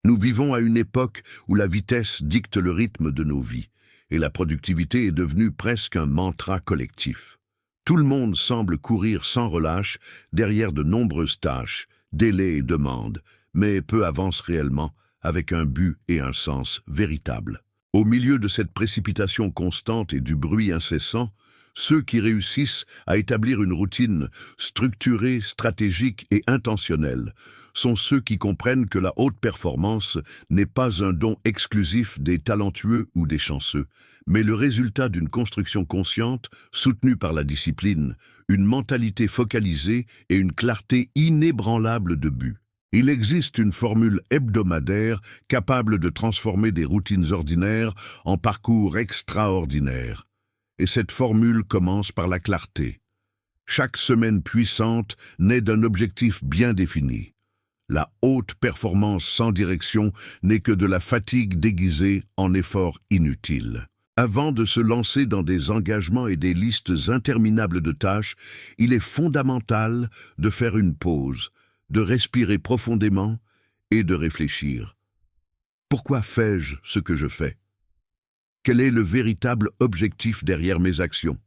Nous vivons à une époque où la vitesse dicte le rythme de nos vies, et la productivité est devenue presque un mantra collectif. Tout le monde semble courir sans relâche derrière de nombreuses tâches, délais et demandes, mais peu avance réellement avec un but et un sens véritables. Au milieu de cette précipitation constante et du bruit incessant, ceux qui réussissent à établir une routine structurée, stratégique et intentionnelle sont ceux qui comprennent que la haute performance n'est pas un don exclusif des talentueux ou des chanceux, mais le résultat d'une construction consciente soutenue par la discipline, une mentalité focalisée et une clarté inébranlable de but. Il existe une formule hebdomadaire capable de transformer des routines ordinaires en parcours extraordinaires. Et cette formule commence par la clarté. Chaque semaine puissante naît d'un objectif bien défini. La haute performance sans direction n'est que de la fatigue déguisée en efforts inutiles. Avant de se lancer dans des engagements et des listes interminables de tâches, il est fondamental de faire une pause, de respirer profondément et de réfléchir. Pourquoi fais-je ce que je fais ? Quel est le véritable objectif derrière mes actions ?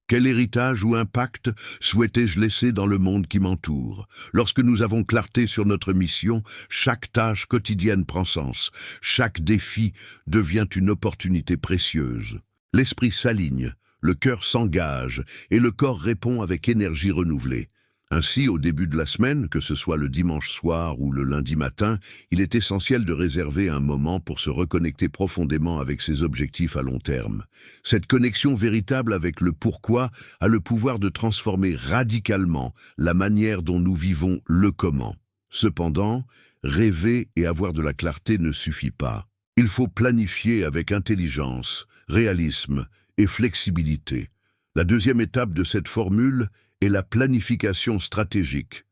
Quel héritage ou impact souhaitais-je laisser dans le monde qui m'entoure ? Lorsque nous avons clarté sur notre mission, chaque tâche quotidienne prend sens, chaque défi devient une opportunité précieuse. L'esprit s'aligne, le cœur s'engage et le corps répond avec énergie renouvelée. Ainsi, au début de la semaine, que ce soit le dimanche soir ou le lundi matin, il est essentiel de réserver un moment pour se reconnecter profondément avec ses objectifs à long terme. Cette connexion véritable avec le pourquoi a le pouvoir de transformer radicalement la manière dont nous vivons le comment. Cependant, rêver et avoir de la clarté ne suffit pas. Il faut planifier avec intelligence, réalisme et flexibilité. La deuxième étape de cette formule est la planification stratégique.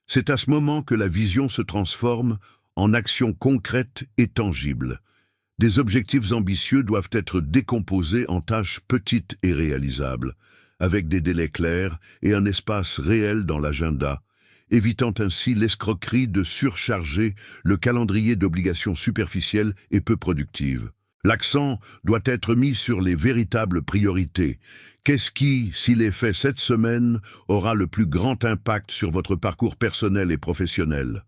C'est à ce moment que la vision se transforme en actions concrètes et tangibles. Des objectifs ambitieux doivent être décomposés en tâches petites et réalisables, avec des délais clairs et un espace réel dans l'agenda, évitant ainsi l'escroquerie de surcharger le calendrier d'obligations superficielles et peu productives. L'accent doit être mis sur les véritables priorités. Qu'est-ce qui, s'il est fait cette semaine, aura le plus grand impact sur votre parcours personnel et professionnel ?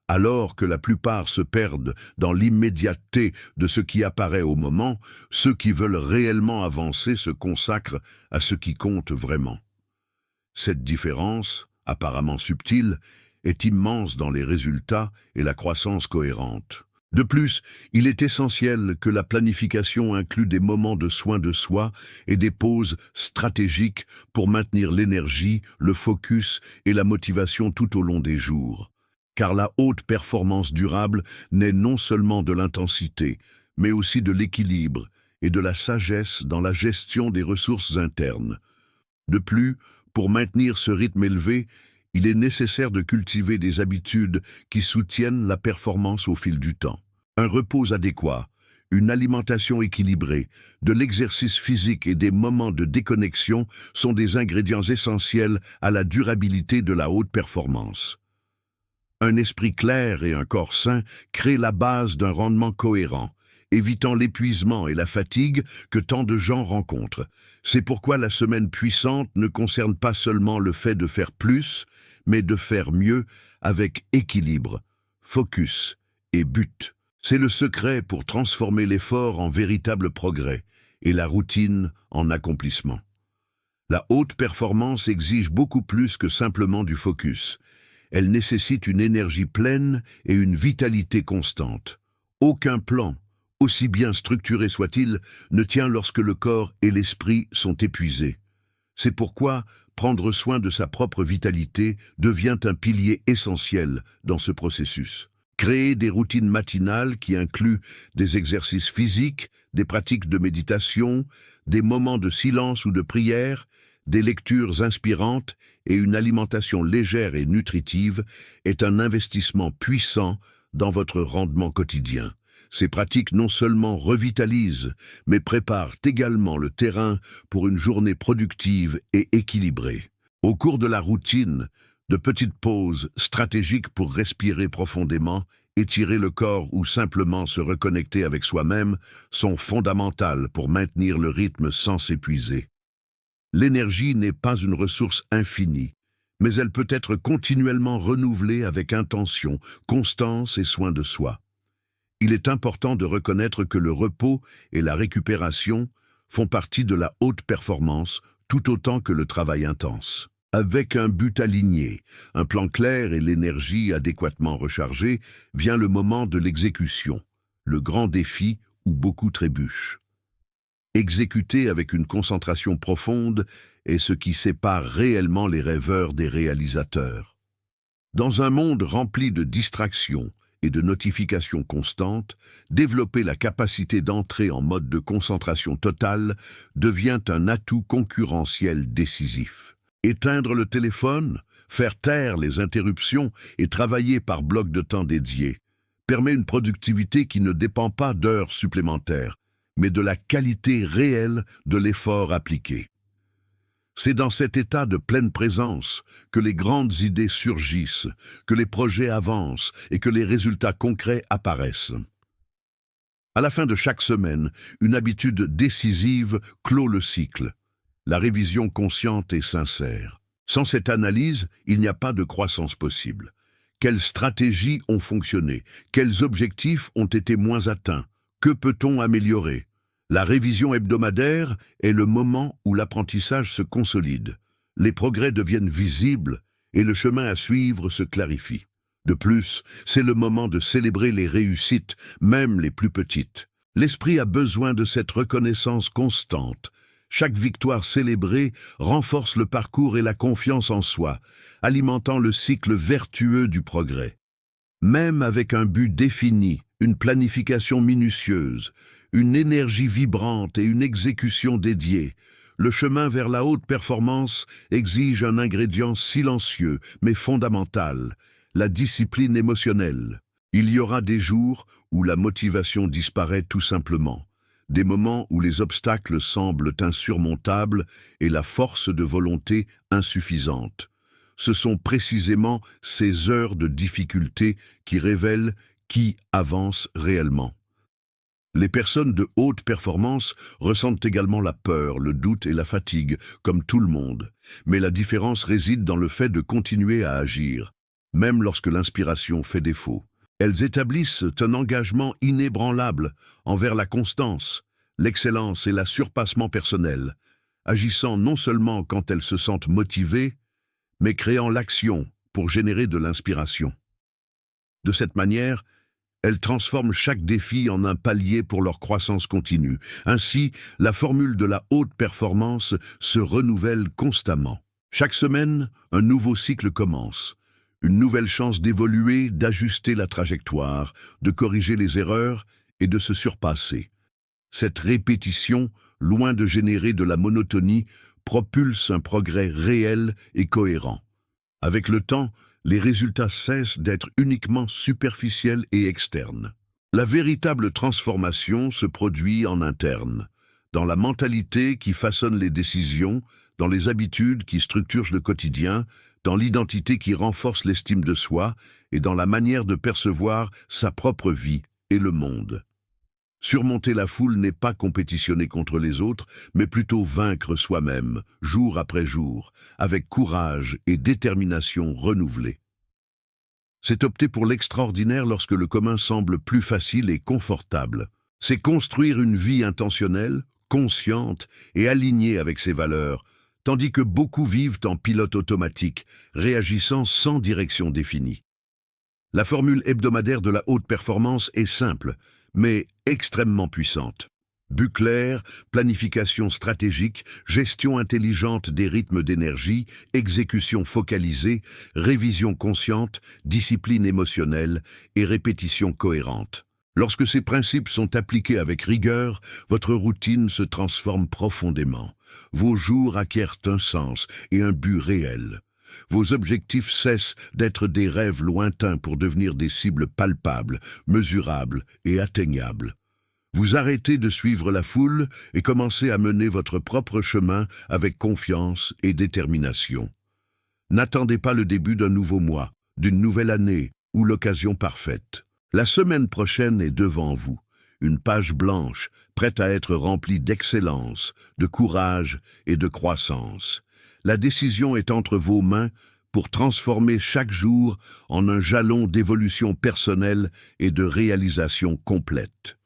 Alors que la plupart se perdent dans l'immédiateté de ce qui apparaît au moment, ceux qui veulent réellement avancer se consacrent à ce qui compte vraiment. Cette différence, apparemment subtile, est immense dans les résultats et la croissance cohérente. De plus, il est essentiel que la planification inclue des moments de soin de soi et des pauses stratégiques pour maintenir l'énergie, le focus et la motivation tout au long des jours. Car la haute performance durable naît non seulement de l'intensité, mais aussi de l'équilibre et de la sagesse dans la gestion des ressources internes. De plus, pour maintenir ce rythme élevé, il est nécessaire de cultiver des habitudes qui soutiennent la performance au fil du temps. Un repos adéquat, une alimentation équilibrée, de l'exercice physique et des moments de déconnexion sont des ingrédients essentiels à la durabilité de la haute performance. Un esprit clair et un corps sain créent la base d'un rendement cohérent, évitant l'épuisement et la fatigue que tant de gens rencontrent. C'est pourquoi la semaine puissante ne concerne pas seulement le fait de faire plus, mais de faire mieux avec équilibre, focus et but. C'est le secret pour transformer l'effort en véritable progrès et la routine en accomplissement. La haute performance exige beaucoup plus que simplement du focus. Elle nécessite une énergie pleine et une vitalité constante. Aucun plan, aussi bien structuré soit-il, ne tient lorsque le corps et l'esprit sont épuisés. C'est pourquoi prendre soin de sa propre vitalité devient un pilier essentiel dans ce processus. Créer des routines matinales qui incluent des exercices physiques, des pratiques de méditation, des moments de silence ou de prière, des lectures inspirantes et une alimentation légère et nutritive est un investissement puissant dans votre rendement quotidien. Ces pratiques non seulement revitalisent, mais préparent également le terrain pour une journée productive et équilibrée. Au cours de la routine, de petites pauses stratégiques pour respirer profondément étirer le corps ou simplement se reconnecter avec soi-même sont fondamentales pour maintenir le rythme sans s'épuiser. L'énergie n'est pas une ressource infinie, mais elle peut être continuellement renouvelée avec intention, constance et soin de soi. Il est important de reconnaître que le repos et la récupération font partie de la haute performance tout autant que le travail intense. Avec un but aligné, un plan clair et l'énergie adéquatement rechargée, vient le moment de l'exécution, le grand défi où beaucoup trébuchent. Exécuter avec une concentration profonde est ce qui sépare réellement les rêveurs des réalisateurs. Dans un monde rempli de distractions et de notifications constantes, développer la capacité d'entrer en mode de concentration totale devient un atout concurrentiel décisif. Éteindre le téléphone, faire taire les interruptions et travailler par blocs de temps dédiés permet une productivité qui ne dépend pas d'heures supplémentaires, mais de la qualité réelle de l'effort appliqué. C'est dans cet état de pleine présence que les grandes idées surgissent, que les projets avancent et que les résultats concrets apparaissent. À la fin de chaque semaine, une habitude décisive clôt le cycle. La révision consciente et sincère. Sans cette analyse, il n'y a pas de croissance possible. Quelles stratégies ont fonctionné? Quels objectifs ont été moins atteints? Que peut-on améliorer? La révision hebdomadaire est le moment où l'apprentissage se consolide. Les progrès deviennent visibles et le chemin à suivre se clarifie. De plus, c'est le moment de célébrer les réussites, même les plus petites. L'esprit a besoin de cette reconnaissance constante. Chaque victoire célébrée renforce le parcours et la confiance en soi, alimentant le cycle vertueux du progrès. Même avec un but défini, une planification minutieuse, une énergie vibrante et une exécution dédiée, le chemin vers la haute performance exige un ingrédient silencieux mais fondamental, la discipline émotionnelle. Il y aura des jours où la motivation disparaît tout simplement. Des moments où les obstacles semblent insurmontables et la force de volonté insuffisante. Ce sont précisément ces heures de difficulté qui révèlent qui avance réellement. Les personnes de haute performance ressentent également la peur, le doute et la fatigue, comme tout le monde. Mais la différence réside dans le fait de continuer à agir, même lorsque l'inspiration fait défaut. Elles établissent un engagement inébranlable envers la constance, l'excellence et la surpassement personnel, agissant non seulement quand elles se sentent motivées, mais créant l'action pour générer de l'inspiration. De cette manière, elles transforment chaque défi en un palier pour leur croissance continue. Ainsi, la formule de la haute performance se renouvelle constamment. Chaque semaine, un nouveau cycle commence. Une nouvelle chance d'évoluer, d'ajuster la trajectoire, de corriger les erreurs et de se surpasser. Cette répétition, loin de générer de la monotonie, propulse un progrès réel et cohérent. Avec le temps, les résultats cessent d'être uniquement superficiels et externes. La véritable transformation se produit en interne, dans la mentalité qui façonne les décisions, dans les habitudes qui structurent le quotidien, dans l'identité qui renforce l'estime de soi et dans la manière de percevoir sa propre vie et le monde. Surmonter la foule n'est pas compétitionner contre les autres, mais plutôt vaincre soi-même, jour après jour, avec courage et détermination renouvelée. C'est opter pour l'extraordinaire lorsque le commun semble plus facile et confortable. C'est construire une vie intentionnelle, consciente et alignée avec ses valeurs, tandis que beaucoup vivent en pilote automatique, réagissant sans direction définie. La formule hebdomadaire de la haute performance est simple, mais extrêmement puissante. But clair, planification stratégique, gestion intelligente des rythmes d'énergie, exécution focalisée, révision consciente, discipline émotionnelle et répétition cohérente. Lorsque ces principes sont appliqués avec rigueur, votre routine se transforme profondément. Vos jours acquièrent un sens et un but réel. Vos objectifs cessent d'être des rêves lointains pour devenir des cibles palpables, mesurables et atteignables. Vous arrêtez de suivre la foule et commencez à mener votre propre chemin avec confiance et détermination. N'attendez pas le début d'un nouveau mois, d'une nouvelle année ou l'occasion parfaite. La semaine prochaine est devant vous, une page blanche, prête à être remplie d'excellence, de courage et de croissance. La décision est entre vos mains pour transformer chaque jour en un jalon d'évolution personnelle et de réalisation complète.